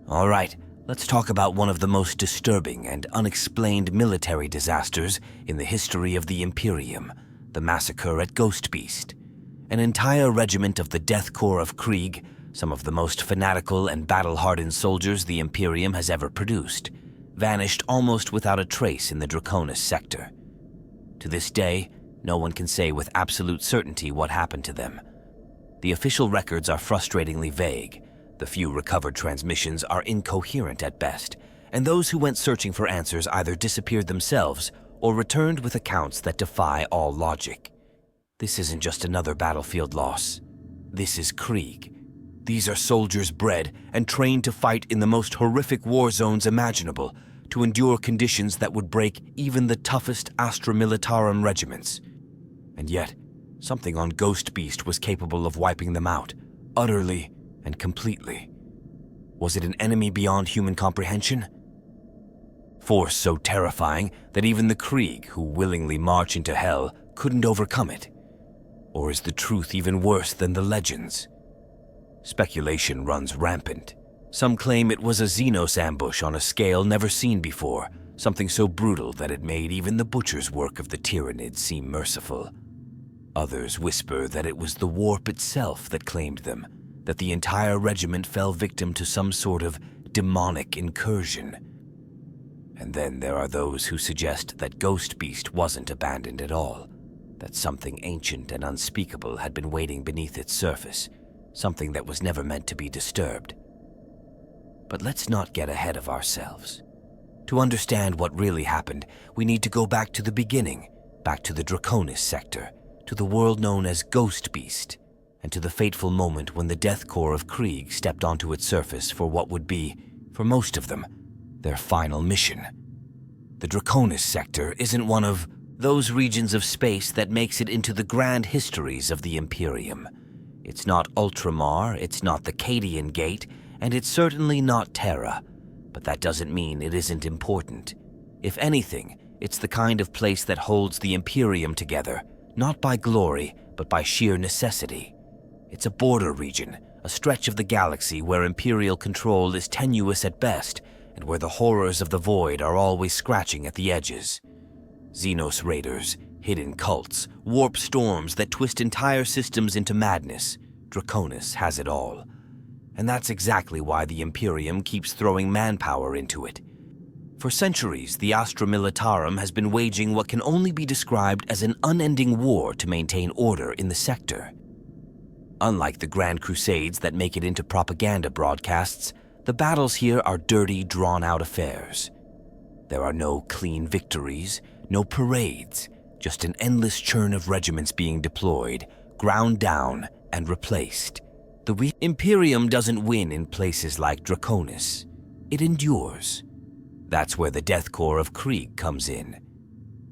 All right, let's talk about one of the most disturbing and unexplained military disasters in the history of the Imperium, the Massacre at Ghost Beast. An entire regiment of the Death Corps of Krieg, some of the most fanatical and battle-hardened soldiers the Imperium has ever produced, vanished almost without a trace in the Draconis sector. To this day, no one can say with absolute certainty what happened to them. The official records are frustratingly vague. The few recovered transmissions are incoherent at best, and those who went searching for answers either disappeared themselves or returned with accounts that defy all logic. This isn't just another battlefield loss. This is Krieg. These are soldiers bred and trained to fight in the most horrific war zones imaginable, to endure conditions that would break even the toughest Astra Militarum regiments. And yet, something on Ghost Beast was capable of wiping them out, utterly and completely. Was it an enemy beyond human comprehension? Force so terrifying that even the Krieg, who willingly march into hell, couldn't overcome it. Or is the truth even worse than the legends? Speculation runs rampant. Some claim it was a Xenos ambush on a scale never seen before, something so brutal that it made even the butcher's work of the Tyrannid seem merciful. Others whisper that it was the warp itself that claimed them, that the entire regiment fell victim to some sort of demonic incursion. And then there are those who suggest that Ghost Beast wasn't abandoned at all, that something ancient and unspeakable had been waiting beneath its surface, something that was never meant to be disturbed. But let's not get ahead of ourselves. To understand what really happened, we need to go back to the beginning, back to the Draconis sector, to the world known as Ghost Beast, and to the fateful moment when the Death Corps of Krieg stepped onto its surface for what would be, for most of them, their final mission. The Draconis sector isn't one of those regions of space that makes it into the grand histories of the Imperium. It's not Ultramar, it's not the Cadian Gate, and it's certainly not Terra. But that doesn't mean it isn't important. If anything, it's the kind of place that holds the Imperium together, not by glory, but by sheer necessity. It's a border region, a stretch of the galaxy where Imperial control is tenuous at best, and where the horrors of the void are always scratching at the edges. Xenos raiders, hidden cults, warp storms that twist entire systems into madness. Draconis has it all. And that's exactly why the Imperium keeps throwing manpower into it. For centuries, the Astra Militarum has been waging what can only be described as an unending war to maintain order in the sector. Unlike the Grand Crusades that make it into propaganda broadcasts, the battles here are dirty, drawn-out affairs. There are no clean victories, no parades, just an endless churn of regiments being deployed, ground down, and replaced. The Imperium doesn't win in places like Draconis. It endures. That's where the Death Corps of Krieg comes in.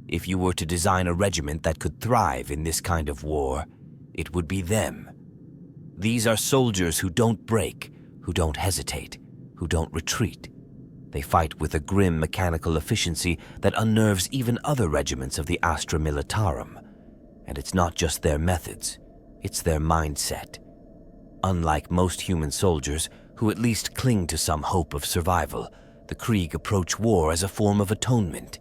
If you were to design a regiment that could thrive in this kind of war, it would be them. These are soldiers who don't break, who don't hesitate, who don't retreat. They fight with a grim mechanical efficiency that unnerves even other regiments of the Astra Militarum. And it's not just their methods, it's their mindset. Unlike most human soldiers, who at least cling to some hope of survival, the Krieg approach war as a form of atonement.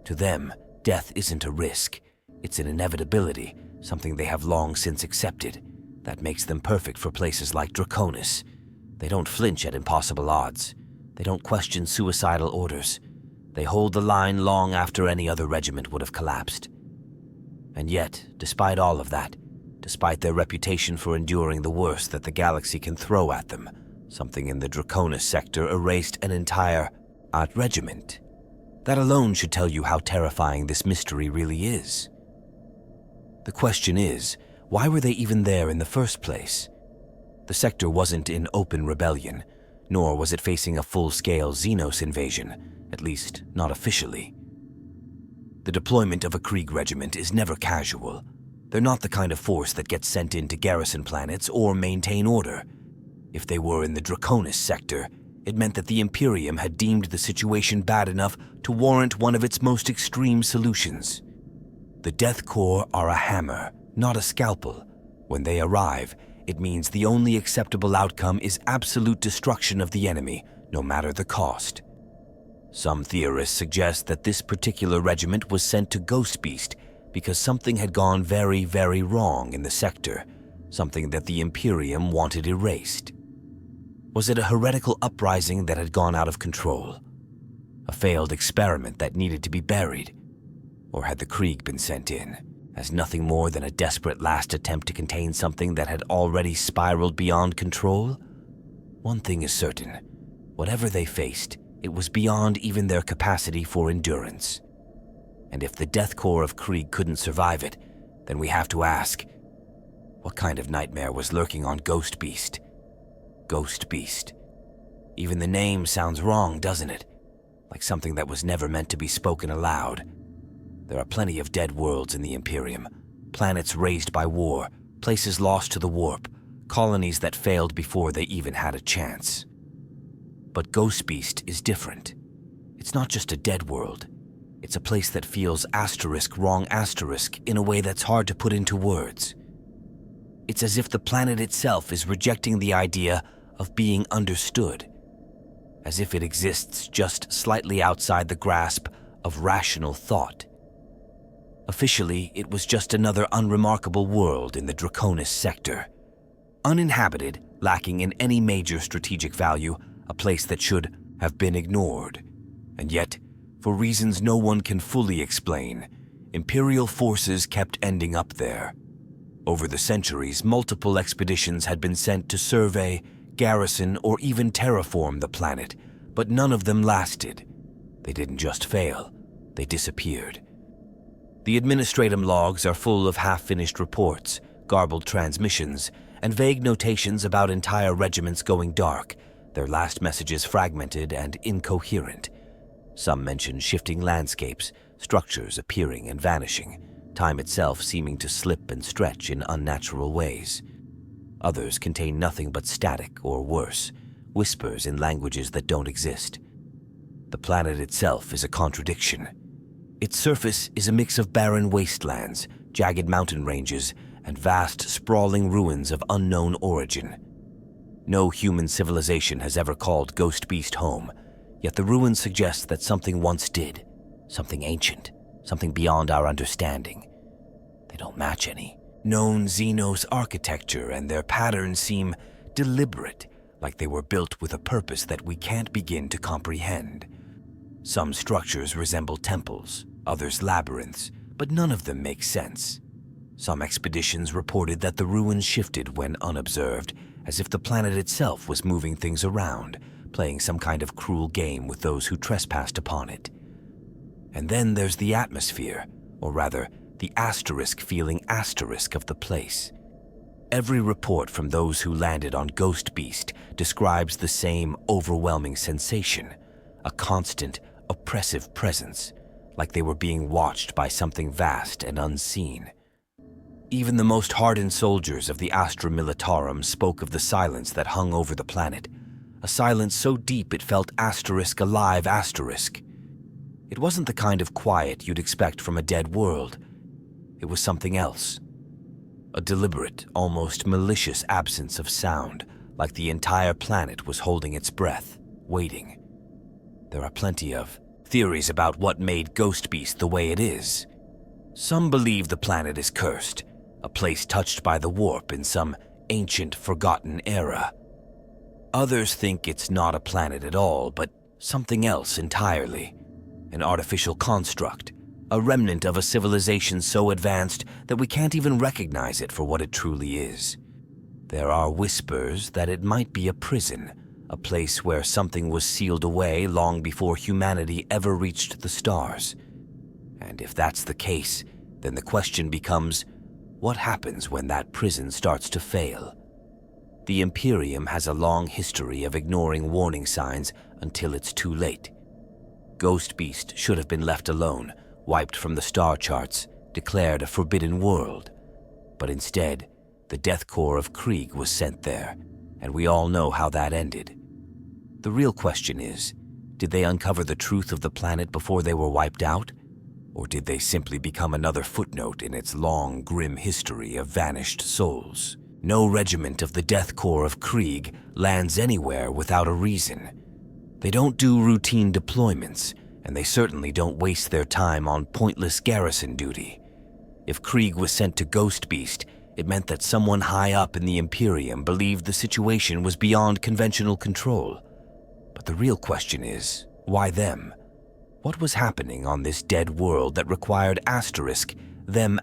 To them, death isn't a risk, it's an inevitability, something they have long since accepted. That makes them perfect for places like Draconis. They don't flinch at impossible odds. They don't question suicidal orders. They hold the line long after any other regiment would have collapsed. And yet, despite all of that, despite their reputation for enduring the worst that the galaxy can throw at them, something in the Draconis sector erased an entire regiment. That alone should tell you how terrifying this mystery really is. The question is, why were they even there in the first place? The sector wasn't in open rebellion, nor was it facing a full-scale Xenos invasion, at least not officially. The deployment of a Krieg regiment is never casual. They're not the kind of force that gets sent in to garrison planets or maintain order. If they were in the Draconis sector, it meant that the Imperium had deemed the situation bad enough to warrant one of its most extreme solutions. The Death Corps are a hammer, not a scalpel. When they arrive, it means the only acceptable outcome is absolute destruction of the enemy, no matter the cost. Some theorists suggest that this particular regiment was sent to Ghost Beast because something had gone very, very wrong in the sector, something that the Imperium wanted erased. Was it a heretical uprising that had gone out of control? A failed experiment that needed to be buried? Or had the Krieg been sent in as nothing more than a desperate last attempt to contain something that had already spiraled beyond control? One thing is certain. Whatever they faced, it was beyond even their capacity for endurance. And if the death core of Krieg couldn't survive it, then we have to ask, what kind of nightmare was lurking on Ghost Beast? Ghost Beast. Even the name sounds wrong, doesn't it? Like something that was never meant to be spoken aloud. There are plenty of dead worlds in the Imperium, planets razed by war, places lost to the warp, colonies that failed before they even had a chance. But Ghost Beast is different. It's not just a dead world. It's a place that feels wrong in a way that's hard to put into words. It's as if the planet itself is rejecting the idea of being understood, as if it exists just slightly outside the grasp of rational thought. Officially, it was just another unremarkable world in the Draconis sector. Uninhabited, lacking in any major strategic value, a place that should have been ignored. And yet, for reasons no one can fully explain, Imperial forces kept ending up there. Over the centuries, multiple expeditions had been sent to survey, garrison, or even terraform the planet, but none of them lasted. They didn't just fail, they disappeared. The administratum logs are full of half-finished reports, garbled transmissions, and vague notations about entire regiments going dark, their last messages fragmented and incoherent. Some mention shifting landscapes, structures appearing and vanishing, time itself seeming to slip and stretch in unnatural ways. Others contain nothing but static or worse, whispers in languages that don't exist. The planet itself is a contradiction. Its surface is a mix of barren wastelands, jagged mountain ranges, and vast, sprawling ruins of unknown origin. No human civilization has ever called Ghost Beast home, yet the ruins suggest that something once did, something ancient, something beyond our understanding. They don't match any known Xenos architecture, and their patterns seem deliberate, like they were built with a purpose that we can't begin to comprehend. Some structures resemble temples, others labyrinths, but none of them make sense. Some expeditions reported that the ruins shifted when unobserved, as if the planet itself was moving things around, playing some kind of cruel game with those who trespassed upon it. And then there's the atmosphere, or rather, the asterisk-feeling asterisk of the place. Every report from those who landed on Ghost Beast describes the same overwhelming sensation, a constant, oppressive presence, like they were being watched by something vast and unseen. Even the most hardened soldiers of the Astra Militarum spoke of the silence that hung over the planet, a silence so deep it felt asterisk alive asterisk. It wasn't the kind of quiet you'd expect from a dead world. It was something else. A deliberate, almost malicious absence of sound, like the entire planet was holding its breath, waiting. There are plenty of theories about what made Ghost Beast the way it is. Some believe the planet is cursed, a place touched by the warp in some ancient, forgotten era. Others think it's not a planet at all, but something else entirely. An artificial construct, a remnant of a civilization so advanced that we can't even recognize it for what it truly is. There are whispers that it might be a prison, a place where something was sealed away long before humanity ever reached the stars. And if that's the case, then the question becomes, what happens when that prison starts to fail? The Imperium has a long history of ignoring warning signs until it's too late. Ghost Beast should have been left alone, wiped from the star charts, declared a forbidden world. But instead, the death core of Krieg was sent there, and we all know how that ended. The real question is, did they uncover the truth of the planet before they were wiped out? Or did they simply become another footnote in its long, grim history of vanished souls? No regiment of the Death Corps of Krieg lands anywhere without a reason. They don't do routine deployments, and they certainly don't waste their time on pointless garrison duty. If Krieg was sent to Ghost Beast, it meant that someone high up in the Imperium believed the situation was beyond conventional control. But the real question is, why them? What was happening on this dead world that required them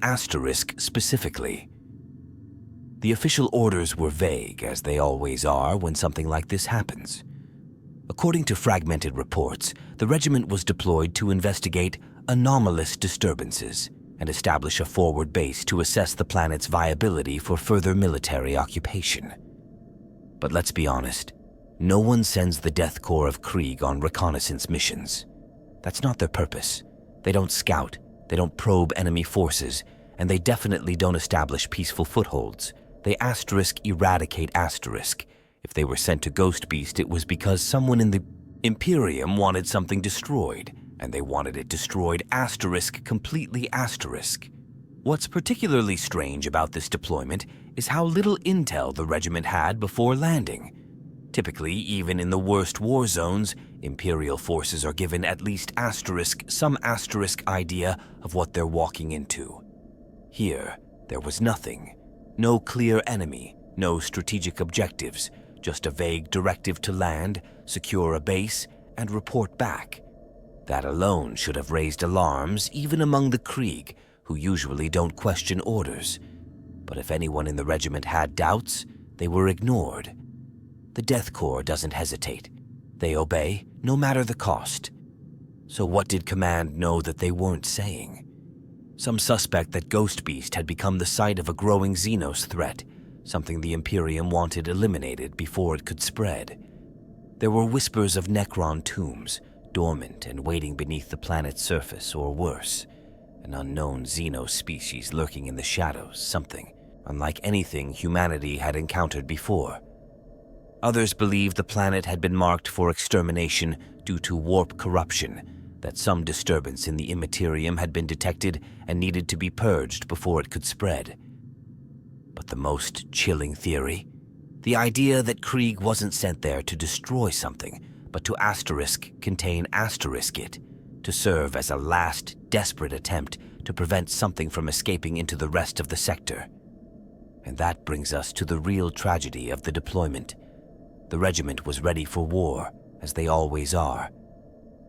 specifically? The official orders were vague, as they always are when something like this happens. According to fragmented reports, the regiment was deployed to investigate anomalous disturbances and establish a forward base to assess the planet's viability for further military occupation. But let's be honest, no one sends the Death Corps of Krieg on reconnaissance missions. That's not their purpose. They don't scout, they don't probe enemy forces, and they definitely don't establish peaceful footholds. They eradicate. If they were sent to Ghost Beast, it was because someone in the Imperium wanted something destroyed, and they wanted it destroyed completely. What's particularly strange about this deployment is how little intel the regiment had before landing. Typically, even in the worst war zones, Imperial forces are given at least some idea of what they're walking into. Here, there was nothing. No clear enemy, no strategic objectives, just a vague directive to land, secure a base, and report back. That alone should have raised alarms even among the Krieg, who usually don't question orders. But if anyone in the regiment had doubts, they were ignored. The Death Corps doesn't hesitate. They obey, no matter the cost. So what did Command know that they weren't saying? Some suspect that Ghost Beast had become the site of a growing Xenos threat, something the Imperium wanted eliminated before it could spread. There were whispers of Necron tombs, dormant and waiting beneath the planet's surface, or worse, an unknown Xenos species lurking in the shadows, something unlike anything humanity had encountered before. Others believed the planet had been marked for extermination due to warp corruption, that some disturbance in the immaterium had been detected and needed to be purged before it could spread. But the most chilling theory? The idea that Krieg wasn't sent there to destroy something, but to contain it, to serve as a last, desperate attempt to prevent something from escaping into the rest of the sector. And that brings us to the real tragedy of the deployment. The regiment was ready for war, as they always are.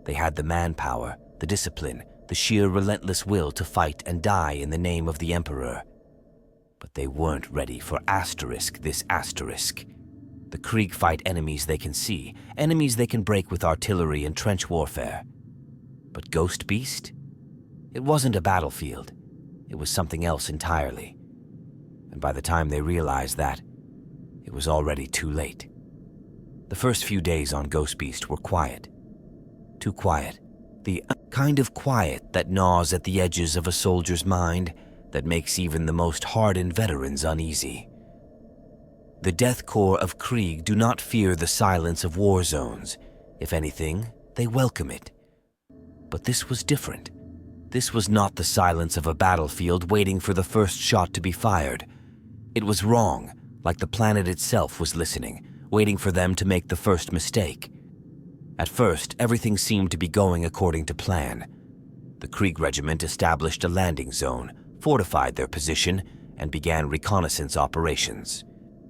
They had the manpower, the discipline, the sheer relentless will to fight and die in the name of the Emperor. But they weren't ready for this asterisk. The Krieg fight enemies they can see, enemies they can break with artillery and trench warfare. But Ghost Beast? It wasn't a battlefield. It was something else entirely. And by the time they realized that, it was already too late. The first few days on Ghost Beast were quiet. Too quiet. The kind of quiet that gnaws at the edges of a soldier's mind, that makes even the most hardened veterans uneasy. The Death Corps of Krieg do not fear the silence of war zones. If anything, they welcome it. But this was different. This was not the silence of a battlefield waiting for the first shot to be fired. It was wrong, like the planet itself was listening, waiting for them to make the first mistake. At first, everything seemed to be going according to plan. The Krieg Regiment established a landing zone, fortified their position, and began reconnaissance operations.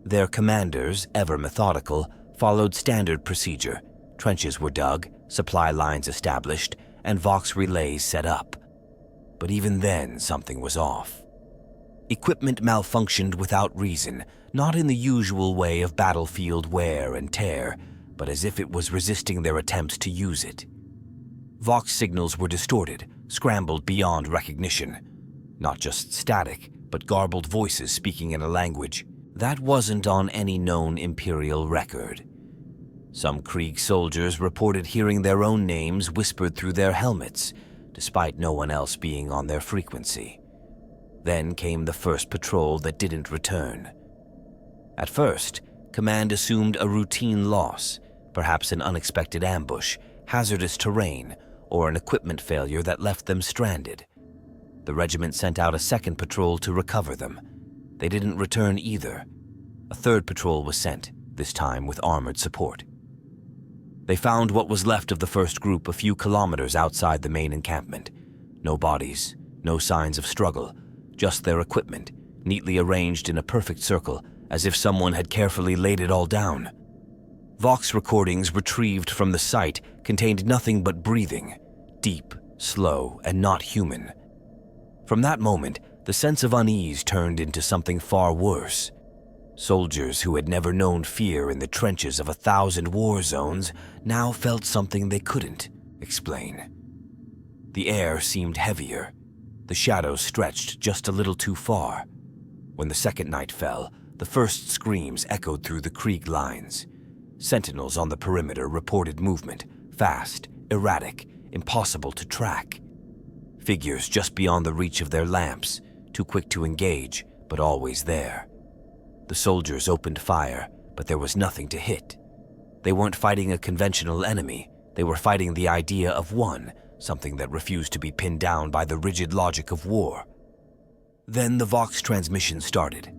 Their commanders, ever methodical, followed standard procedure. Trenches were dug, supply lines established, and Vox relays set up. But even then, something was off. Equipment malfunctioned without reason, not in the usual way of battlefield wear and tear, but as if it was resisting their attempts to use it. Vox signals were distorted, scrambled beyond recognition. Not just static, but garbled voices speaking in a language that wasn't on any known Imperial record. Some Krieg soldiers reported hearing their own names whispered through their helmets, despite no one else being on their frequency. Then came the first patrol that didn't return. At first, Command assumed a routine loss, perhaps an unexpected ambush, hazardous terrain, or an equipment failure that left them stranded. The regiment sent out a second patrol to recover them. They didn't return either. A third patrol was sent, this time with armored support. They found what was left of the first group a few kilometers outside the main encampment. No bodies, no signs of struggle, just their equipment, neatly arranged in a perfect circle, as if someone had carefully laid it all down. Vox recordings retrieved from the site contained nothing but breathing, deep, slow, and not human. From that moment, the sense of unease turned into something far worse. Soldiers who had never known fear in the trenches of 1,000 war zones now felt something they couldn't explain. The air seemed heavier. The shadows stretched just a little too far. When the second night fell, the first screams echoed through the Krieg lines. Sentinels on the perimeter reported movement, fast, erratic, impossible to track. Figures just beyond the reach of their lamps, too quick to engage, but always there. The soldiers opened fire, but there was nothing to hit. They weren't fighting a conventional enemy. They were fighting the idea of one, something that refused to be pinned down by the rigid logic of war. Then the Vox transmission started.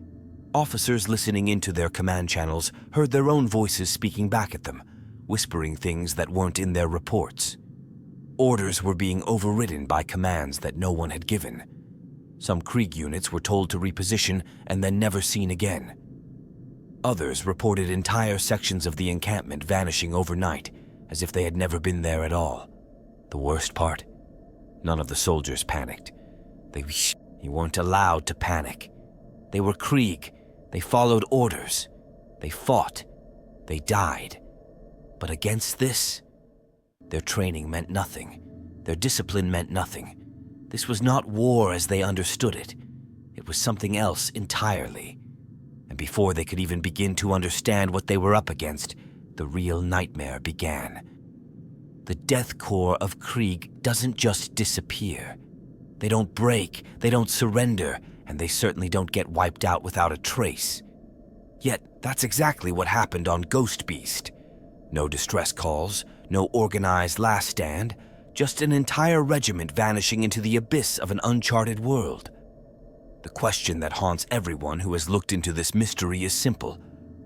Officers listening into their command channels heard their own voices speaking back at them, whispering things that weren't in their reports. Orders were being overridden by commands that no one had given. Some Krieg units were told to reposition and then never seen again. Others reported entire sections of the encampment vanishing overnight, as if they had never been there at all. The worst part? None of the soldiers panicked. They weren't allowed to panic. They were Krieg. They followed orders. They fought. They died. But against this, their training meant nothing. Their discipline meant nothing. This was not war as they understood it. It was something else entirely. And before they could even begin to understand what they were up against, the real nightmare began. The death core of Krieg doesn't just disappear. They don't break, they don't surrender, and they certainly don't get wiped out without a trace. Yet, that's exactly what happened on Ghost Beast. No distress calls, no organized last stand, just an entire regiment vanishing into the abyss of an uncharted world. The question that haunts everyone who has looked into this mystery is simple.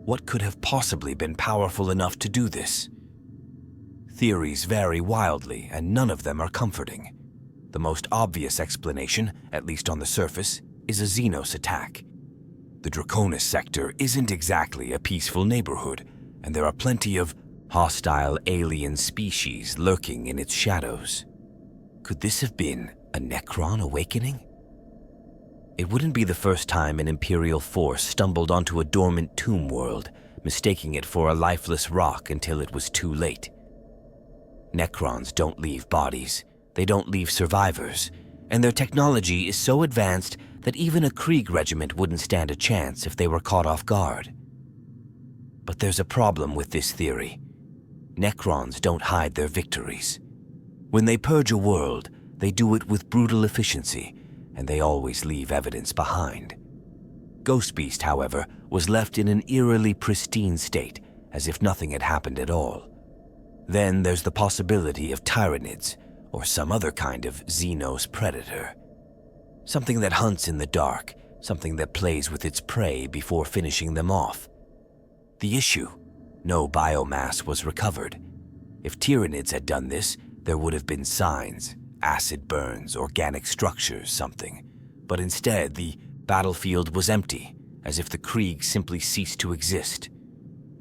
What could have possibly been powerful enough to do this? Theories vary wildly, and none of them are comforting. The most obvious explanation, at least on the surface, is a Xenos attack. The Draconis sector isn't exactly a peaceful neighborhood, and there are plenty of hostile alien species lurking in its shadows. Could this have been a Necron awakening? It wouldn't be the first time an Imperial force stumbled onto a dormant tomb world, mistaking it for a lifeless rock until it was too late. Necrons don't leave bodies. They don't leave survivors, and their technology is so advanced that even a Krieg regiment wouldn't stand a chance if they were caught off guard. But there's a problem with this theory. Necrons don't hide their victories. When they purge a world, they do it with brutal efficiency, and they always leave evidence behind. Ghost Beast, however, was left in an eerily pristine state, as if nothing had happened at all. Then there's the possibility of Tyranids, or some other kind of Xenos predator. Something that hunts in the dark, something that plays with its prey before finishing them off. The issue? No biomass was recovered. If Tyranids had done this, there would have been signs, acid burns, organic structures, something. But instead, the battlefield was empty, as if the Krieg simply ceased to exist.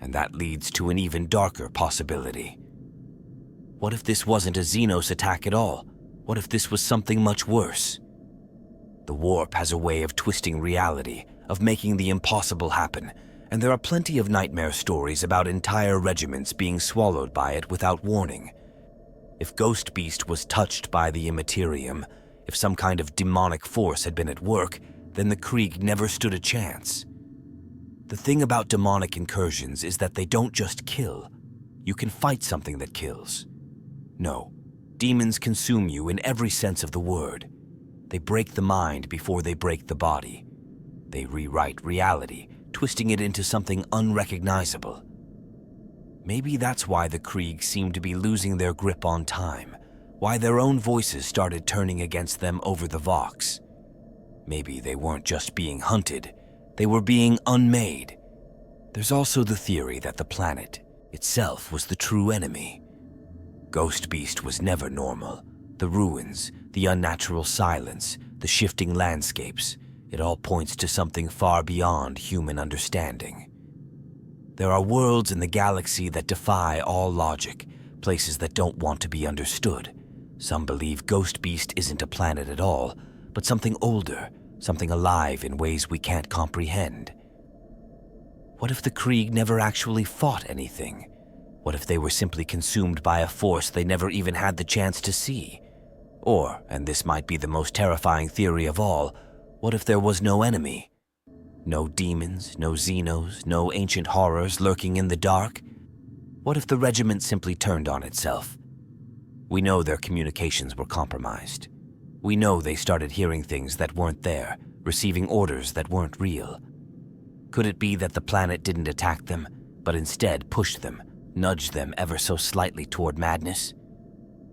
And that leads to an even darker possibility. What if this wasn't a Xenos attack at all? What if this was something much worse? The warp has a way of twisting reality, of making the impossible happen, and there are plenty of nightmare stories about entire regiments being swallowed by it without warning. If Ghost Beast was touched by the Immaterium, if some kind of demonic force had been at work, then the Krieg never stood a chance. The thing about demonic incursions is that they don't just kill. You can fight something that kills. No, demons consume you in every sense of the word. They break the mind before they break the body. They rewrite reality, twisting it into something unrecognizable. Maybe that's why the Krieg seemed to be losing their grip on time, why their own voices started turning against them over the Vox. Maybe they weren't just being hunted, they were being unmade. There's also the theory that the planet itself was the true enemy. Ghost Beast was never normal. The ruins, the unnatural silence, the shifting landscapes, it all points to something far beyond human understanding. There are worlds in the galaxy that defy all logic, places that don't want to be understood. Some believe Ghost Beast isn't a planet at all, but something older, something alive in ways we can't comprehend. What if the Krieg never actually fought anything? What if they were simply consumed by a force they never even had the chance to see? Or, and this might be the most terrifying theory of all, what if there was no enemy? No demons, no Xenos, no ancient horrors lurking in the dark? What if the regiment simply turned on itself? We know their communications were compromised. We know they started hearing things that weren't there, receiving orders that weren't real. Could it be that the planet didn't attack them, but instead pushed them, nudged them ever so slightly toward madness?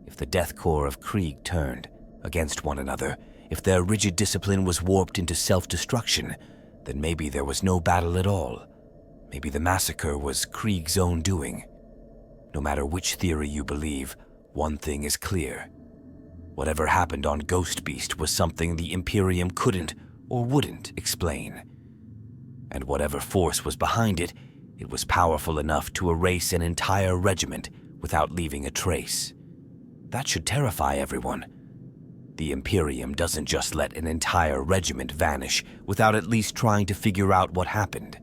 If the death core of Krieg turned against one another, if their rigid discipline was warped into self-destruction, then maybe there was no battle at all. Maybe the massacre was Krieg's own doing. No matter which theory you believe, one thing is clear. Whatever happened on Ghost Beast was something the Imperium couldn't or wouldn't explain. And whatever force was behind it, it was powerful enough to erase an entire regiment without leaving a trace. That should terrify everyone. The Imperium doesn't just let an entire regiment vanish without at least trying to figure out what happened.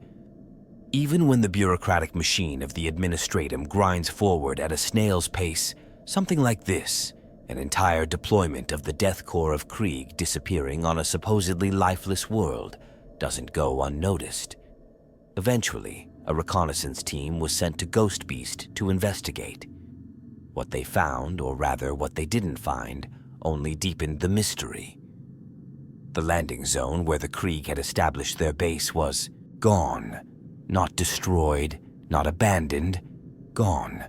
Even when the bureaucratic machine of the Administratum grinds forward at a snail's pace, something like this, an entire deployment of the death core of Krieg disappearing on a supposedly lifeless world, doesn't go unnoticed. Eventually, a reconnaissance team was sent to Ghost Beast to investigate. What they found, or rather what they didn't find, only deepened the mystery. The landing zone where the Krieg had established their base was gone. Not destroyed, not abandoned, gone.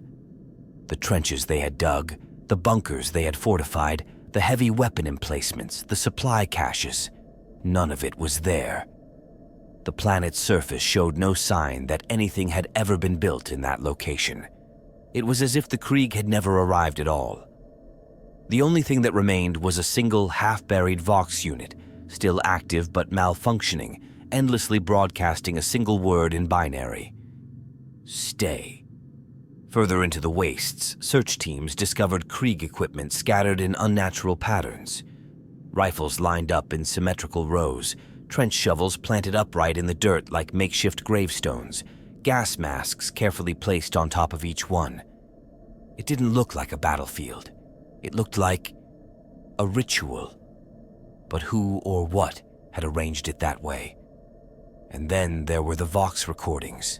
The trenches they had dug, the bunkers they had fortified, the heavy weapon emplacements, the supply caches, none of it was there. The planet's surface showed no sign that anything had ever been built in that location. It was as if the Krieg had never arrived at all. The only thing that remained was a single half-buried Vox unit, still active but malfunctioning, endlessly broadcasting a single word in binary. Stay. Further into the wastes, search teams discovered Krieg equipment scattered in unnatural patterns. Rifles lined up in symmetrical rows, trench shovels planted upright in the dirt like makeshift gravestones, gas masks carefully placed on top of each one. It didn't look like a battlefield. It looked like a ritual. But who or what had arranged it that way? And then there were the Vox recordings.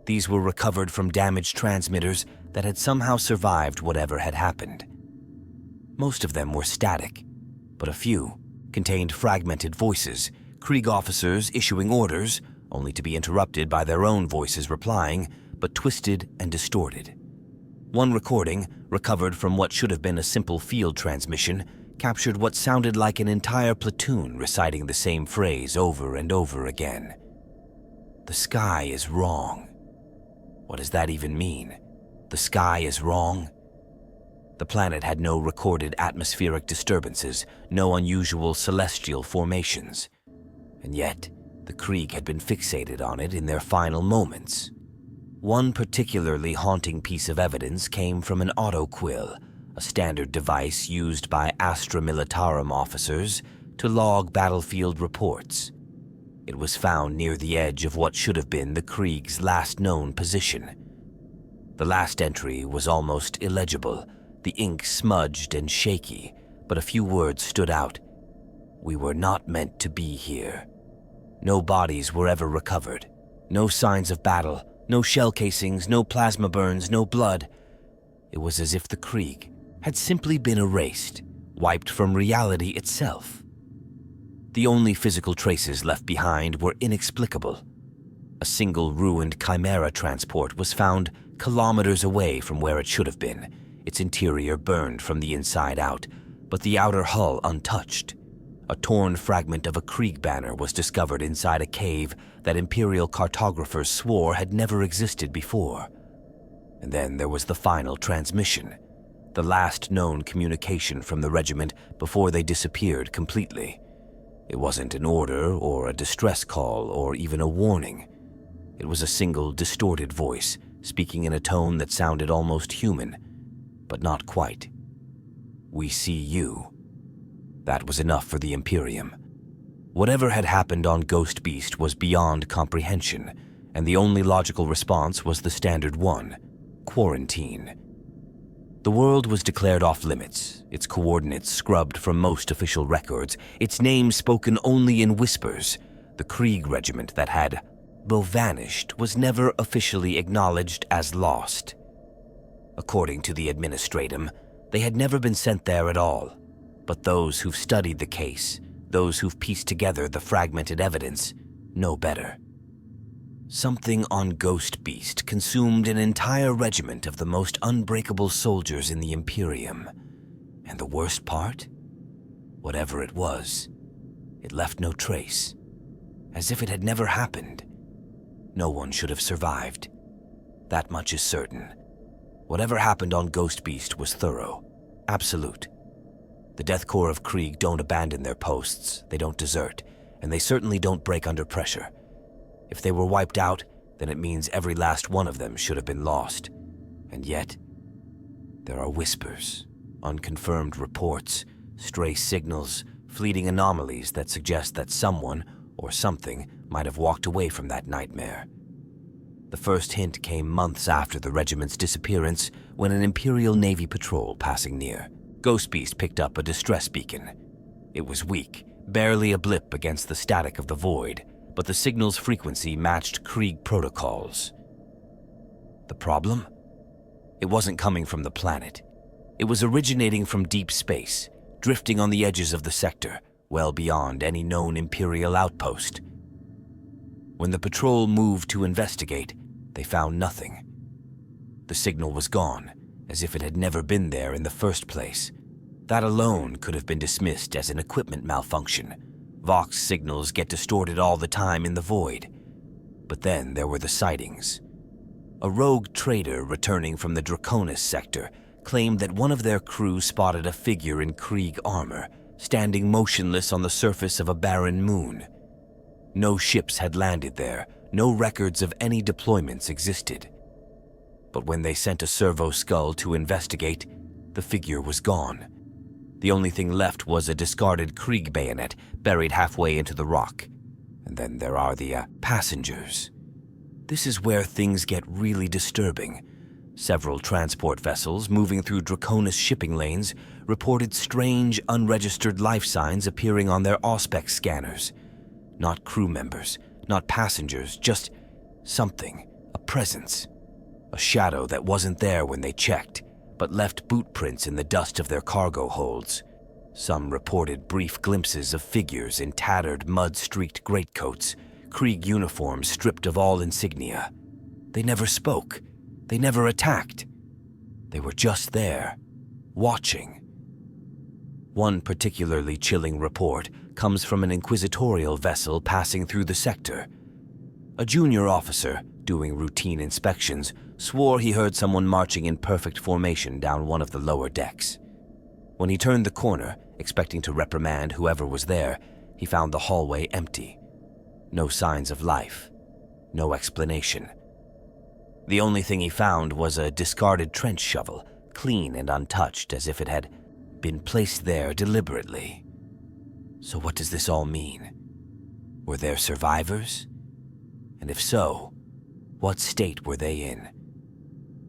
These were recovered from damaged transmitters that had somehow survived whatever had happened. Most of them were static, but a few contained fragmented voices, Krieg officers issuing orders, only to be interrupted by their own voices replying, but twisted and distorted. One recording, recovered from what should have been a simple field transmission, captured what sounded like an entire platoon reciting the same phrase over and over again. The sky is wrong. What does that even mean? The sky is wrong? The planet had no recorded atmospheric disturbances, no unusual celestial formations. And yet, the Krieg had been fixated on it in their final moments. One particularly haunting piece of evidence came from an autoquill, a standard device used by Astra Militarum officers to log battlefield reports. It was found near the edge of what should have been the Krieg's last known position. The last entry was almost illegible, the ink smudged and shaky, but a few words stood out. We were not meant to be here. No bodies were ever recovered. No signs of battle, no shell casings, no plasma burns, no blood. It was as if the Krieg had simply been erased, wiped from reality itself. The only physical traces left behind were inexplicable. A single ruined Chimera transport was found kilometers away from where it should have been, its interior burned from the inside out, but the outer hull untouched. A torn fragment of a Krieg banner was discovered inside a cave that Imperial cartographers swore had never existed before. And then there was the final transmission, the last known communication from the regiment before they disappeared completely. It wasn't an order or a distress call or even a warning. It was a single distorted voice speaking in a tone that sounded almost human, but not quite. "We see you." That was enough for the Imperium. Whatever had happened on Ghost Beast was beyond comprehension, and the only logical response was the standard one: quarantine. The world was declared off limits, its coordinates scrubbed from most official records, its name spoken only in whispers. The Krieg Regiment that had, though vanished, was never officially acknowledged as lost. According to the Administratum, they had never been sent there at all. But those who've studied the case, those who've pieced together the fragmented evidence, know better. Something on Ghost Beast consumed an entire regiment of the most unbreakable soldiers in the Imperium. And the worst part? Whatever it was, it left no trace. As if it had never happened. No one should have survived. That much is certain. Whatever happened on Ghost Beast was thorough, absolute. The Death Corps of Krieg don't abandon their posts, they don't desert, and they certainly don't break under pressure. If they were wiped out, then it means every last one of them should have been lost. And yet, there are whispers, unconfirmed reports, stray signals, fleeting anomalies that suggest that someone, or something, might have walked away from that nightmare. The first hint came months after the regiment's disappearance when an Imperial Navy patrol passing near. Ghost Beast picked up a distress beacon. It was weak, barely a blip against the static of the void, but the signal's frequency matched Krieg protocols. The problem? It wasn't coming from the planet. It was originating from deep space, drifting on the edges of the sector, well beyond any known Imperial outpost. When the patrol moved to investigate, they found nothing. The signal was gone, as if it had never been there in the first place. That alone could have been dismissed as an equipment malfunction. Vox signals get distorted all the time in the void. But then there were the sightings. A rogue trader returning from the Draconis sector claimed that one of their crew spotted a figure in Krieg armor, standing motionless on the surface of a barren moon. No ships had landed there, no records of any deployments existed. But when they sent a servo skull to investigate, the figure was gone. The only thing left was a discarded Krieg bayonet buried halfway into the rock. And then there are the passengers. This is where things get really disturbing. Several transport vessels moving through Draconis shipping lanes reported strange, unregistered life signs appearing on their auspex scanners. Not crew members, not passengers, just something, a presence. A shadow that wasn't there when they checked, but left boot prints in the dust of their cargo holds. Some reported brief glimpses of figures in tattered, mud-streaked greatcoats, Krieg uniforms stripped of all insignia. They never spoke. They never attacked. They were just there, watching. One particularly chilling report comes from an inquisitorial vessel passing through the sector. A junior officer, doing routine inspections, swore he heard someone marching in perfect formation down one of the lower decks. When he turned the corner, expecting to reprimand whoever was there, he found the hallway empty. No signs of life. No explanation. The only thing he found was a discarded trench shovel, clean and untouched as if it had been placed there deliberately. So what does this all mean? Were there survivors? And if so, what state were they in?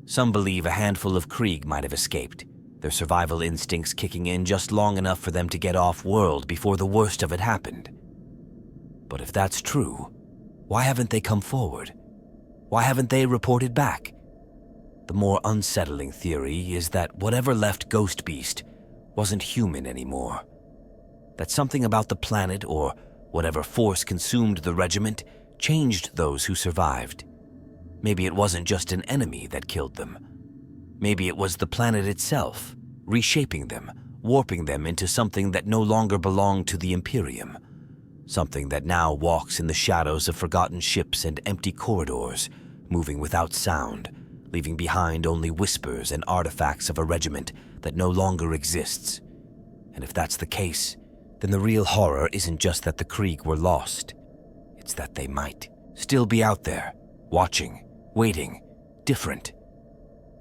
Some believe a handful of Krieg might have escaped, their survival instincts kicking in just long enough for them to get off-world before the worst of it happened. But if that's true, why haven't they come forward? Why haven't they reported back? The more unsettling theory is that whatever left Ghost Beast wasn't human anymore. That something about the planet or whatever force consumed the regiment changed those who survived. Maybe it wasn't just an enemy that killed them. Maybe it was the planet itself, reshaping them, warping them into something that no longer belonged to the Imperium, something that now walks in the shadows of forgotten ships and empty corridors, moving without sound, leaving behind only whispers and artifacts of a regiment that no longer exists. And if that's the case, then the real horror isn't just that the Krieg were lost. It's that they might still be out there, watching, waiting, different.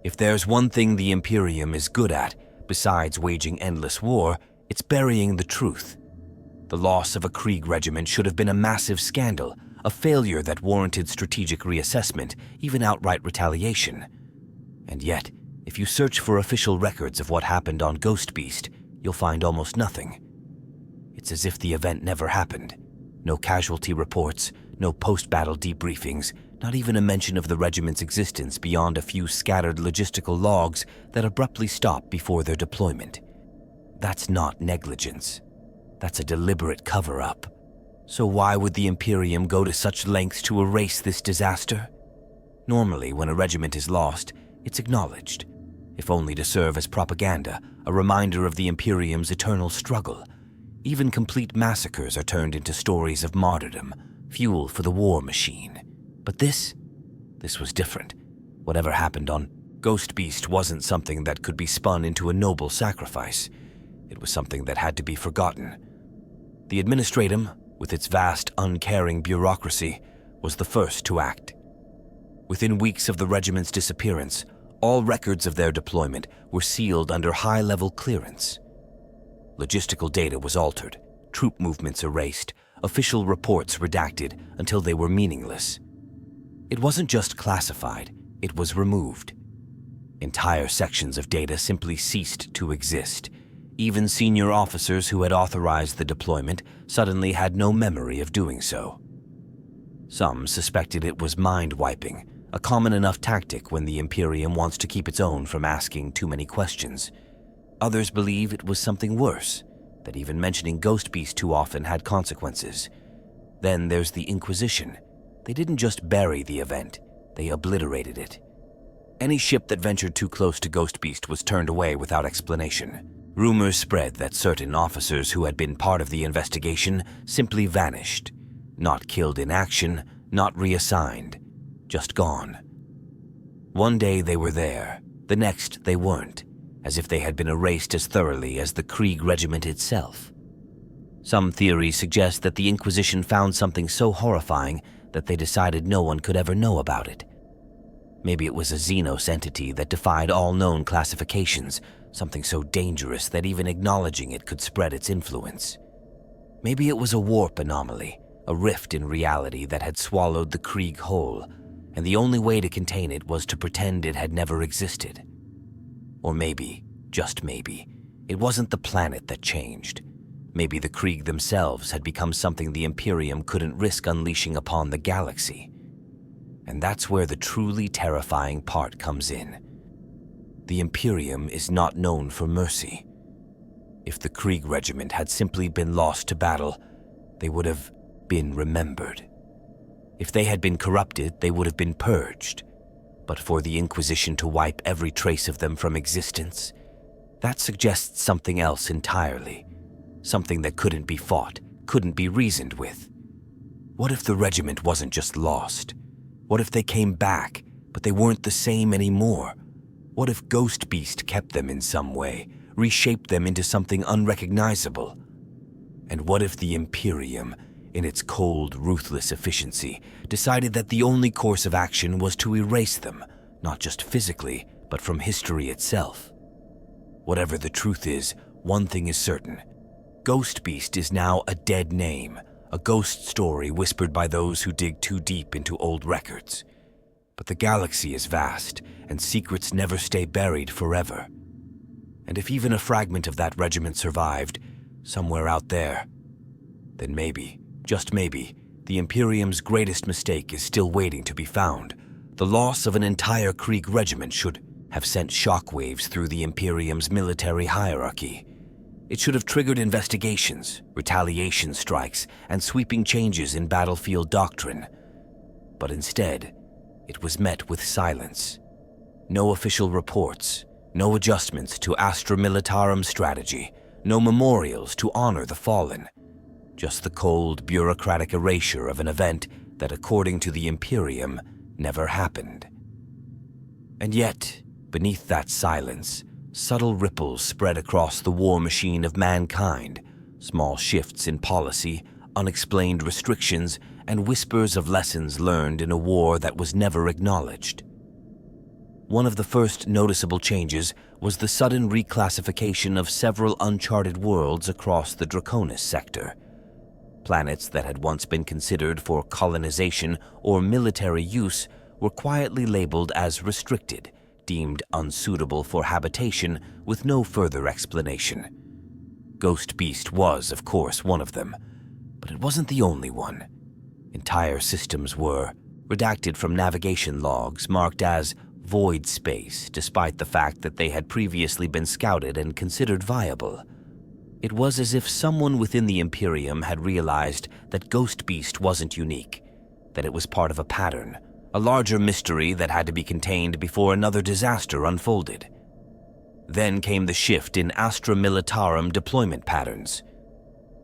If there's one thing the Imperium is good at, besides waging endless war, it's burying the truth. The loss of a Krieg regiment should have been a massive scandal, a failure that warranted strategic reassessment, even outright retaliation. And yet, if you search for official records of what happened on Ghost Beast, you'll find almost nothing. It's as if the event never happened. No casualty reports, no post-battle debriefings, not even a mention of the regiment's existence beyond a few scattered logistical logs that abruptly stop before their deployment. That's not negligence. That's a deliberate cover-up. So why would the Imperium go to such lengths to erase this disaster? Normally, when a regiment is lost, it's acknowledged, if only to serve as propaganda, a reminder of the Imperium's eternal struggle. Even complete massacres are turned into stories of martyrdom, fuel for the war machine. But this was different. Whatever happened on Ghost Beast wasn't something that could be spun into a noble sacrifice. It was something that had to be forgotten. The Administratum, with its vast, uncaring bureaucracy, was the first to act. Within weeks of the regiment's disappearance, all records of their deployment were sealed under high-level clearance. Logistical data was altered, troop movements erased, official reports redacted until they were meaningless. It wasn't just classified, it was removed. Entire sections of data simply ceased to exist. Even senior officers who had authorized the deployment suddenly had no memory of doing so. Some suspected it was mind-wiping, a common enough tactic when the Imperium wants to keep its own from asking too many questions. Others believe it was something worse, that even mentioning Ghost Beast too often had consequences. Then there's the Inquisition. They didn't just bury the event, they obliterated it. Any ship that ventured too close to Ghost Beast was turned away without explanation. Rumors spread that certain officers who had been part of the investigation simply vanished. Not killed in action, not reassigned, just gone. One day they were there, the next they weren't, as if they had been erased as thoroughly as the Krieg Regiment itself. Some theories suggest that the Inquisition found something so horrifying that they decided no one could ever know about it. Maybe it was a Xenos entity that defied all known classifications, something so dangerous that even acknowledging it could spread its influence. Maybe it was a warp anomaly, a rift in reality that had swallowed the Krieg whole, and the only way to contain it was to pretend it had never existed. Or maybe, just maybe, it wasn't the planet that changed. Maybe the Krieg themselves had become something the Imperium couldn't risk unleashing upon the galaxy. And that's where the truly terrifying part comes in. The Imperium is not known for mercy. If the Krieg Regiment had simply been lost to battle, they would have been remembered. If they had been corrupted, they would have been purged. But for the Inquisition to wipe every trace of them from existence, that suggests something else entirely. Something that couldn't be fought, couldn't be reasoned with. What if the regiment wasn't just lost? What if they came back, but they weren't the same anymore? What if Ghost Beast kept them in some way, reshaped them into something unrecognizable? And what if the Imperium, in its cold, ruthless efficiency, decided that the only course of action was to erase them, not just physically, but from history itself? Whatever the truth is, one thing is certain. Ghost Beast is now a dead name, a ghost story whispered by those who dig too deep into old records. But the galaxy is vast, and secrets never stay buried forever. And if even a fragment of that regiment survived, somewhere out there, then maybe, just maybe, the Imperium's greatest mistake is still waiting to be found. The loss of an entire Krieg regiment should have sent shockwaves through the Imperium's military hierarchy. It should have triggered investigations, retaliation strikes, and sweeping changes in battlefield doctrine. But instead, it was met with silence. No official reports, No adjustments to Astra Militarum strategy, no memorials to honor the fallen. Just the cold, bureaucratic erasure of an event that, according to the Imperium, never happened. And yet, beneath that silence, subtle ripples spread across the war machine of mankind, small shifts in policy, unexplained restrictions, and whispers of lessons learned in a war that was never acknowledged. One of the first noticeable changes was the sudden reclassification of several uncharted worlds across the Draconis sector. Planets that had once been considered for colonization or military use were quietly labeled as restricted, deemed unsuitable for habitation with no further explanation. Ghost Beast was, of course, one of them, but it wasn't the only one. Entire systems were redacted from navigation logs marked as void space, despite the fact that they had previously been scouted and considered viable. It was as if someone within the Imperium had realized that Ghost Beast wasn't unique, that it was part of a pattern, a larger mystery that had to be contained before another disaster unfolded. Then came the shift in Astra Militarum deployment patterns.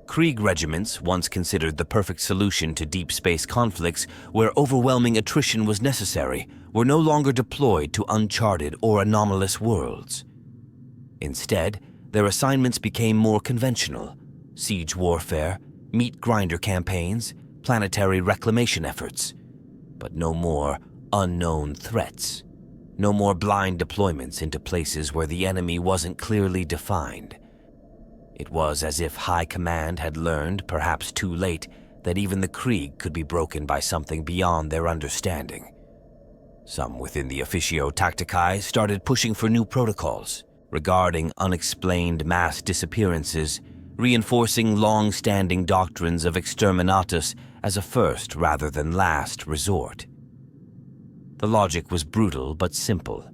Krieg regiments, once considered the perfect solution to deep space conflicts where overwhelming attrition was necessary, were no longer deployed to uncharted or anomalous worlds. Instead, their assignments became more conventional: siege warfare, meat grinder campaigns, planetary reclamation efforts. But no more unknown threats. No more blind deployments into places where the enemy wasn't clearly defined. It was as if High Command had learned, perhaps too late, that even the Krieg could be broken by something beyond their understanding. Some within the Officio Tacticae started pushing for new protocols, regarding unexplained mass disappearances, reinforcing long-standing doctrines of exterminatus as a first rather than last resort. The logic was brutal but simple.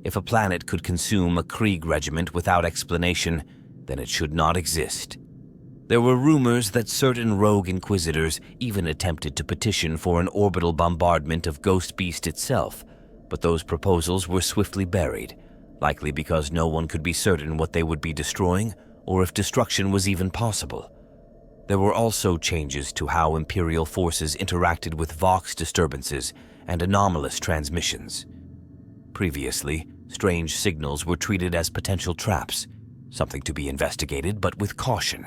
If a planet could consume a Krieg regiment without explanation, then it should not exist. There were rumors that certain rogue inquisitors even attempted to petition for an orbital bombardment of Ghost Beast itself, but those proposals were swiftly buried, likely because no one could be certain what they would be destroying or if destruction was even possible. There were also changes to how Imperial forces interacted with Vox disturbances and anomalous transmissions. Previously, strange signals were treated as potential traps, something to be investigated but with caution.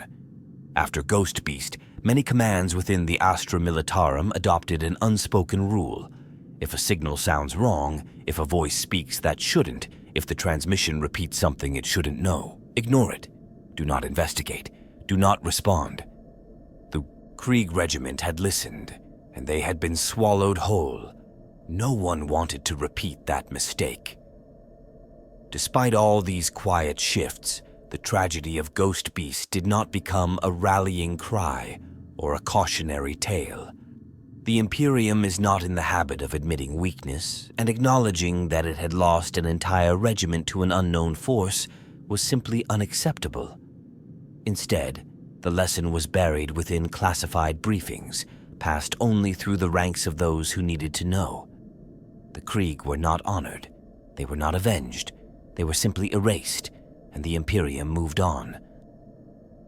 After Ghost Beast, many commands within the Astra Militarum adopted an unspoken rule. If a signal sounds wrong, if a voice speaks that shouldn't, if the transmission repeats something it shouldn't know, ignore it. Do not investigate. Do not respond. The Krieg Regiment had listened, and they had been swallowed whole. No one wanted to repeat that mistake. Despite all these quiet shifts, the tragedy of Ghost Beast did not become a rallying cry or a cautionary tale. The Imperium is not in the habit of admitting weakness, and acknowledging that it had lost an entire regiment to an unknown force was simply unacceptable. Instead, the lesson was buried within classified briefings, passed only through the ranks of those who needed to know. The Krieg were not honored, they were not avenged, they were simply erased, and the Imperium moved on.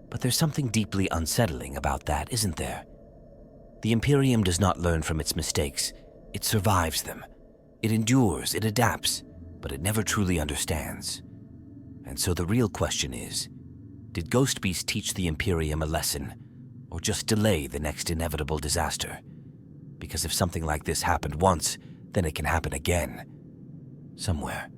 But there's something deeply unsettling about that, isn't there? The Imperium does not learn from its mistakes, it survives them. It endures, it adapts, but it never truly understands. And so the real question is, did Ghost Beast teach the Imperium a lesson, or just delay the next inevitable disaster? Because if something like this happened once, then it can happen again. Somewhere,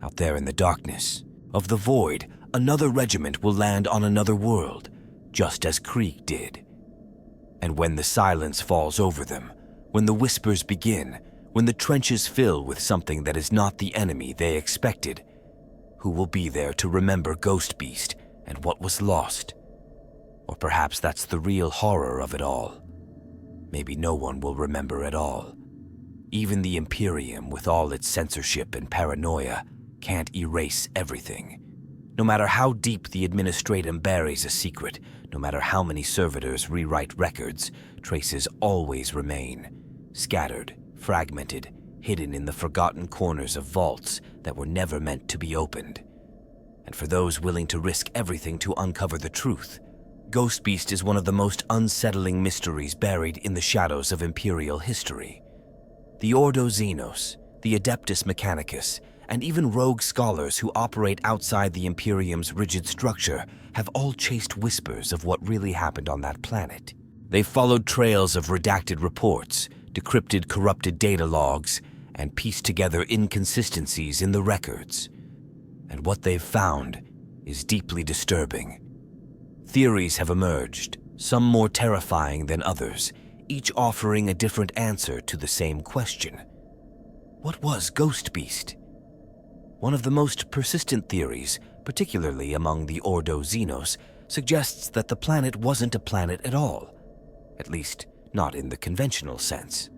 out there in the darkness of the void, another regiment will land on another world, just as Krieg did. And when the silence falls over them, when the whispers begin, when the trenches fill with something that is not the enemy they expected, who will be there to remember Ghost Beast and what was lost? Or perhaps that's the real horror of it all. Maybe no one will remember at all. Even the Imperium, with all its censorship and paranoia, can't erase everything. No matter how deep the administratum buries a secret, no matter how many servitors rewrite records, traces always remain, scattered, fragmented, hidden in the forgotten corners of vaults that were never meant to be opened. And for those willing to risk everything to uncover the truth, Ghost Beast is one of the most unsettling mysteries buried in the shadows of Imperial history. The Ordo Xenos, the Adeptus Mechanicus, and even rogue scholars who operate outside the Imperium's rigid structure have all chased whispers of what really happened on that planet. They've followed trails of redacted reports, decrypted corrupted data logs, and pieced together inconsistencies in the records. And what they've found is deeply disturbing. Theories have emerged, some more terrifying than others, each offering a different answer to the same question. What was Ghost Beast? One of the most persistent theories, particularly among the Ordo Xenos, suggests that the planet wasn't a planet at all, at least not in the conventional sense.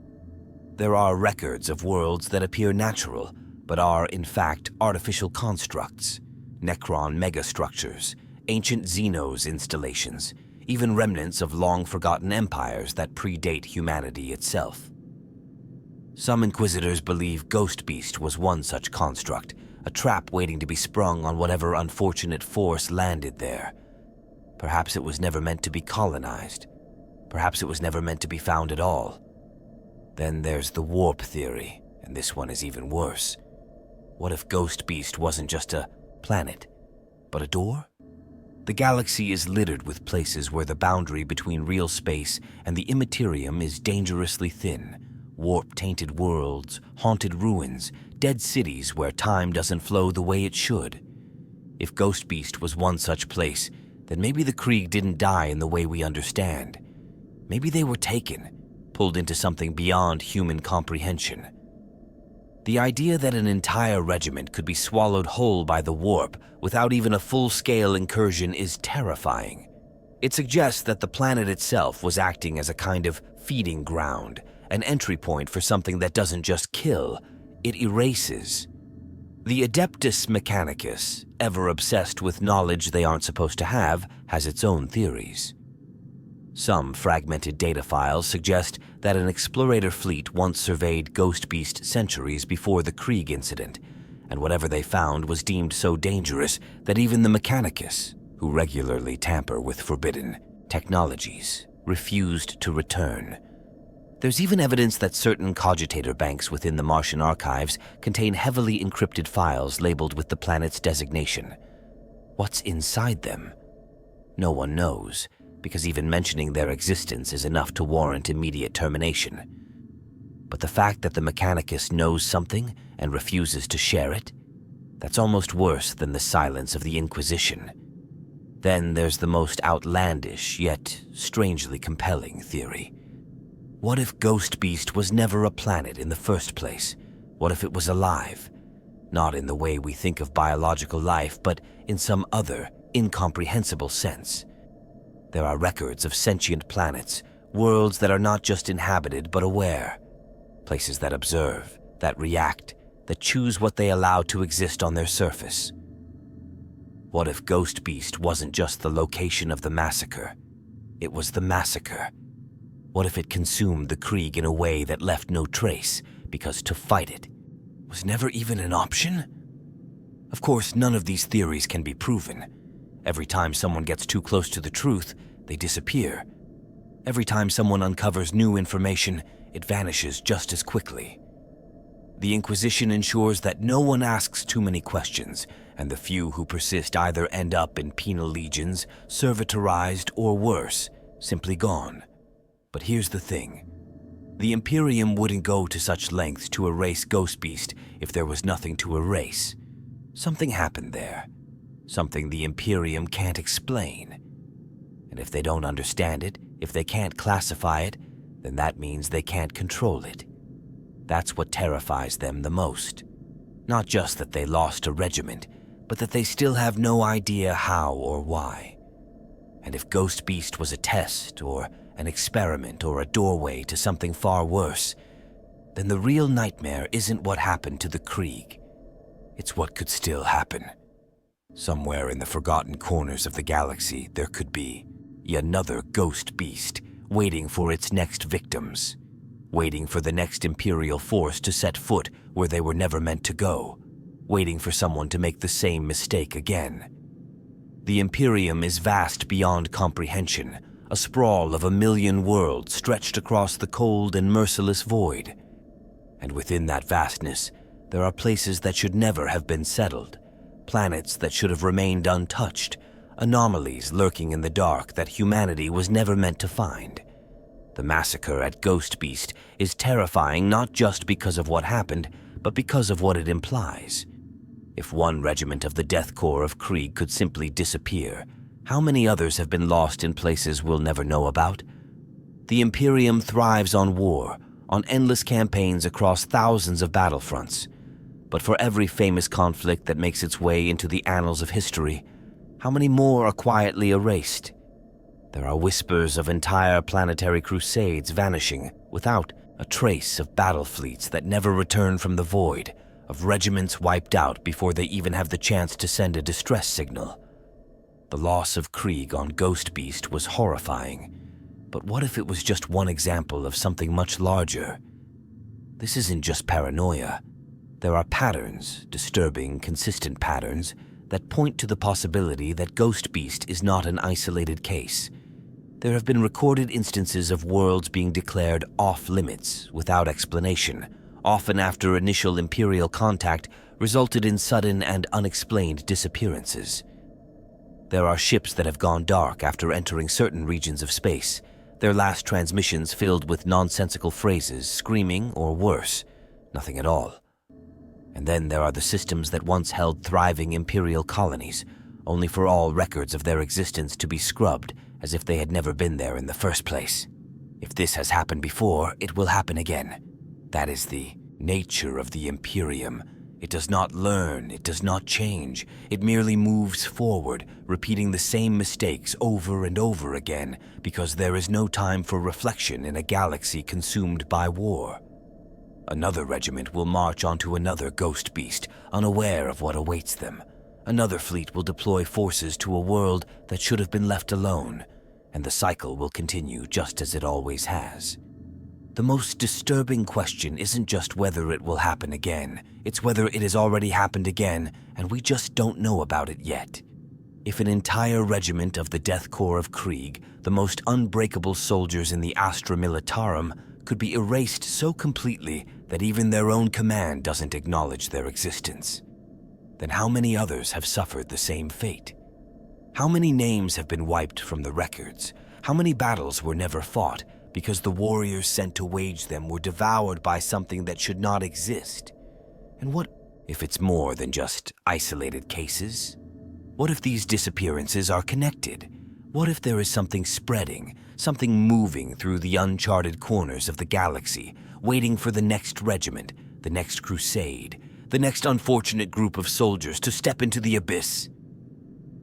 There are records of worlds that appear natural, but are in fact artificial constructs, Necron megastructures, ancient Xenos installations, even remnants of long-forgotten empires that predate humanity itself. Some Inquisitors believe Ghost Beast was one such construct, a trap waiting to be sprung on whatever unfortunate force landed there. Perhaps it was never meant to be colonized. Perhaps it was never meant to be found at all. Then there's the warp theory, and this one is even worse. What if Ghost Beast wasn't just a planet, but a door? The galaxy is littered with places where the boundary between real space and the immaterium is dangerously thin. Warp-tainted worlds, haunted ruins, dead cities where time doesn't flow the way it should. If Ghost Beast was one such place, then maybe the Krieg didn't die in the way we understand. Maybe they were taken, pulled into something beyond human comprehension. The idea that an entire regiment could be swallowed whole by the warp without even a full-scale incursion is terrifying. It suggests that the planet itself was acting as a kind of feeding ground, an entry point for something that doesn't just kill, it erases. The Adeptus Mechanicus, ever obsessed with knowledge they aren't supposed to have, has its own theories. Some fragmented data files suggest that an explorator fleet once surveyed Ghost Beast centuries before the Krieg incident, and whatever they found was deemed so dangerous that even the Mechanicus, who regularly tamper with forbidden technologies, refused to return. There's even evidence that certain cogitator banks within the Martian archives contain heavily encrypted files labeled with the planet's designation. What's inside them? No one knows, because even mentioning their existence is enough to warrant immediate termination. But the fact that the Mechanicus knows something and refuses to share it, that's almost worse than the silence of the Inquisition. Then there's the most outlandish, yet strangely compelling theory. What if Ghost Beast was never a planet in the first place? What if it was alive? Not in the way we think of biological life, but in some other, incomprehensible sense. There are records of sentient planets, worlds that are not just inhabited but aware. Places that observe, that react, that choose what they allow to exist on their surface. What if Ghost Beast wasn't just the location of the massacre? It was the massacre. What if it consumed the Krieg in a way that left no trace, because to fight it was never even an option? Of course, none of these theories can be proven. Every time someone gets too close to the truth, they disappear. Every time someone uncovers new information, it vanishes just as quickly. The Inquisition ensures that no one asks too many questions, and the few who persist either end up in penal legions, servitorized, or worse, simply gone. But here's the thing. The Imperium wouldn't go to such lengths to erase Ghost Beast if there was nothing to erase. Something happened there. Something the Imperium can't explain. And if they don't understand it, if they can't classify it, then that means they can't control it. That's what terrifies them the most. Not just that they lost a regiment, but that they still have no idea how or why. And if Ghost Beast was a test, or an experiment, or a doorway to something far worse, then the real nightmare isn't what happened to the Krieg. It's what could still happen. Somewhere in the forgotten corners of the galaxy, there could be yet another Ghost Beast waiting for its next victims. waiting for the next Imperial force to set foot where they were never meant to go, waiting for someone to make the same mistake again. The Imperium is vast beyond comprehension, a sprawl of 1,000,000 worlds stretched across the cold and merciless void. And within that vastness, there are places that should never have been settled, planets that should have remained untouched, anomalies lurking in the dark that humanity was never meant to find. The massacre at Ghost Beast is terrifying not just because of what happened, but because of what it implies. If one regiment of the Death Corps of Krieg could simply disappear, how many others have been lost in places we'll never know about? The Imperium thrives on war, on endless campaigns across thousands of battlefronts. But for every famous conflict that makes its way into the annals of history, how many more are quietly erased? There are whispers of entire planetary crusades vanishing without a trace, of battle fleets that never return from the void, of regiments wiped out before they even have the chance to send a distress signal. The loss of Krieg on Ghost Beast was horrifying, but what if it was just one example of something much larger? This isn't just paranoia. There are patterns, disturbing, consistent patterns, that point to the possibility that Ghost Beast is not an isolated case. There have been recorded instances of worlds being declared off-limits without explanation, often after initial Imperial contact resulted in sudden and unexplained disappearances. There are ships that have gone dark after entering certain regions of space, their last transmissions filled with nonsensical phrases, screaming, or worse, nothing at all. And then there are the systems that once held thriving Imperial colonies, only for all records of their existence to be scrubbed as if they had never been there in the first place. If this has happened before, it will happen again. That is the nature of the Imperium. It does not learn, it does not change. It merely moves forward, repeating the same mistakes over and over again, because there is no time for reflection in a galaxy consumed by war. Another regiment will march onto another Ghost Beast, unaware of what awaits them. Another fleet will deploy forces to a world that should have been left alone, and the cycle will continue just as it always has. The most disturbing question isn't just whether it will happen again, it's whether it has already happened again and we just don't know about it yet. If an entire regiment of the Death Corps of Krieg, the most unbreakable soldiers in the Astra Militarum, could be erased so completely that even their own command doesn't acknowledge their existence, then how many others have suffered the same fate? How many names have been wiped from the records? How many battles were never fought because the warriors sent to wage them were devoured by something that should not exist? And what if it's more than just isolated cases? What if these disappearances are connected? What if there is something spreading, something moving through the uncharted corners of the galaxy, waiting for the next regiment, the next crusade, the next unfortunate group of soldiers to step into the abyss?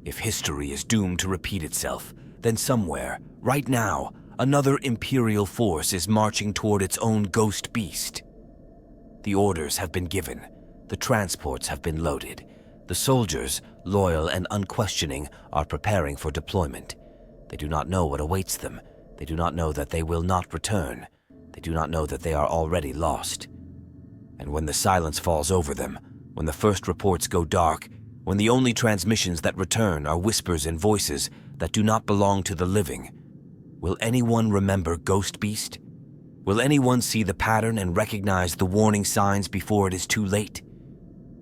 If history is doomed to repeat itself, then somewhere, right now, another Imperial force is marching toward its own Ghost Beast. The orders have been given. The transports have been loaded. The soldiers, loyal and unquestioning, are preparing for deployment. They do not know what awaits them. They do not know that they will not return. They do not know that they are already lost. And when the silence falls over them, when the first reports go dark, when the only transmissions that return are whispers and voices that do not belong to the living, will anyone remember Ghost Beast? Will anyone see the pattern and recognize the warning signs before it is too late?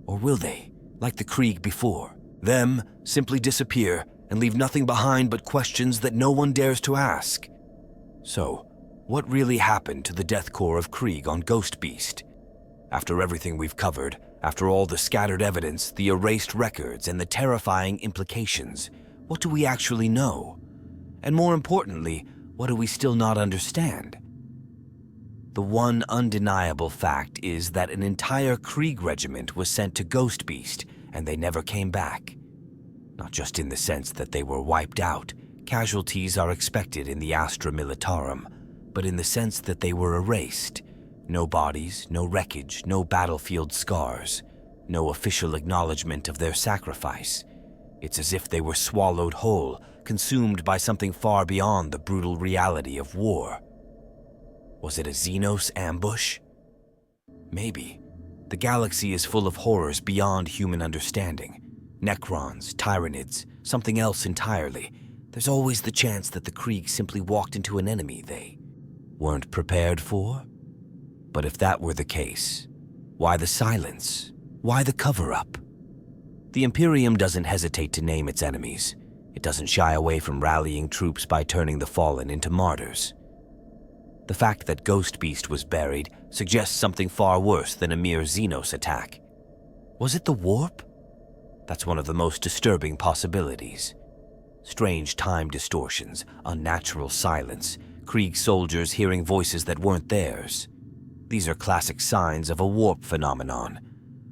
Or will they, like the Krieg before, them simply disappear and leave nothing behind but questions that no one dares to ask? So, what really happened to the Death Corps of Krieg on Ghost Beast? After everything we've covered, after all the scattered evidence, the erased records, and the terrifying implications, what do we actually know? And more importantly, what do we still not understand? The one undeniable fact is that an entire Krieg regiment was sent to Ghost Beast, and they never came back. Not just in the sense that they were wiped out, casualties are expected in the Astra Militarum, but in the sense that they were erased. No bodies, no wreckage, no battlefield scars, no official acknowledgement of their sacrifice. It's as if they were swallowed whole, consumed by something far beyond the brutal reality of war. Was it a Xenos ambush? Maybe. The galaxy is full of horrors beyond human understanding. Necrons, Tyranids, something else entirely. There's always the chance that the Krieg simply walked into an enemy they weren't prepared for. But if that were the case, why the silence? Why the cover-up? The Imperium doesn't hesitate to name its enemies. It doesn't shy away from rallying troops by turning the fallen into martyrs. The fact that Ghost Beast was buried suggests something far worse than a mere Xenos attack. Was it the warp? That's one of the most disturbing possibilities. Strange time distortions, unnatural silence, Krieg soldiers hearing voices that weren't theirs. These are classic signs of a warp phenomenon.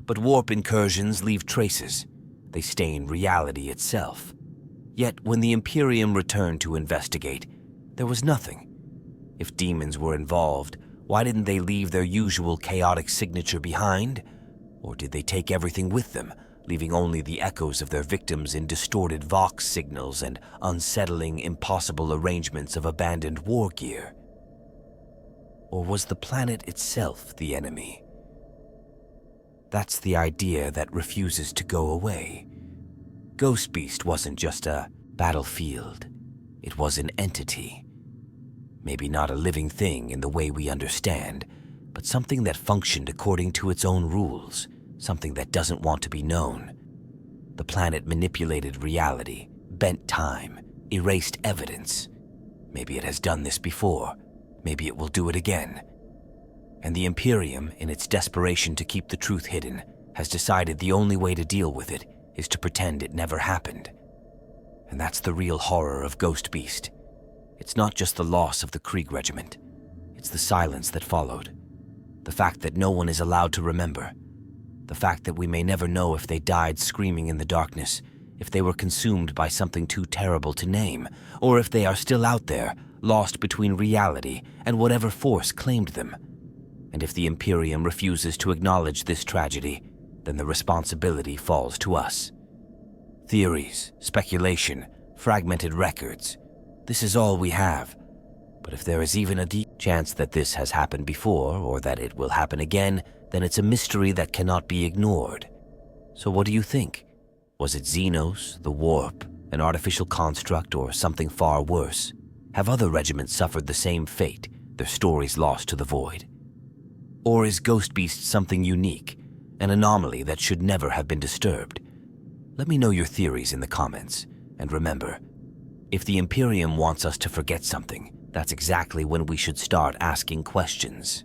But warp incursions leave traces. They stain reality itself. Yet when the Imperium returned to investigate, there was nothing. If demons were involved, why didn't they leave their usual chaotic signature behind? Or did they take everything with them, leaving only the echoes of their victims in distorted Vox signals and unsettling, impossible arrangements of abandoned war gear? Or was the planet itself the enemy? That's the idea that refuses to go away. Ghost Beast wasn't just a battlefield. It was an entity. Maybe not a living thing in the way we understand, but something that functioned according to its own rules, something that doesn't want to be known. The planet manipulated reality, bent time, erased evidence. Maybe it has done this before. Maybe it will do it again. And the Imperium, in its desperation to keep the truth hidden, has decided the only way to deal with it is to pretend it never happened. And that's the real horror of Ghost Beast. It's not just the loss of the Krieg Regiment. It's the silence that followed. The fact that no one is allowed to remember. The fact that we may never know if they died screaming in the darkness, if they were consumed by something too terrible to name, or if they are still out there, lost between reality and whatever force claimed them. And if the Imperium refuses to acknowledge this tragedy, then the responsibility falls to us. Theories, speculation, fragmented records. This is all we have. But if there is even a deep chance that this has happened before, or that it will happen again, then it's a mystery that cannot be ignored. So what do you think? Was it Xenos, the warp, an artificial construct, or something far worse? Have other regiments suffered the same fate, their stories lost to the void? Or is Ghost Beast something unique, an anomaly that should never have been disturbed? Let me know your theories in the comments, and remember, if the Imperium wants us to forget something, that's exactly when we should start asking questions.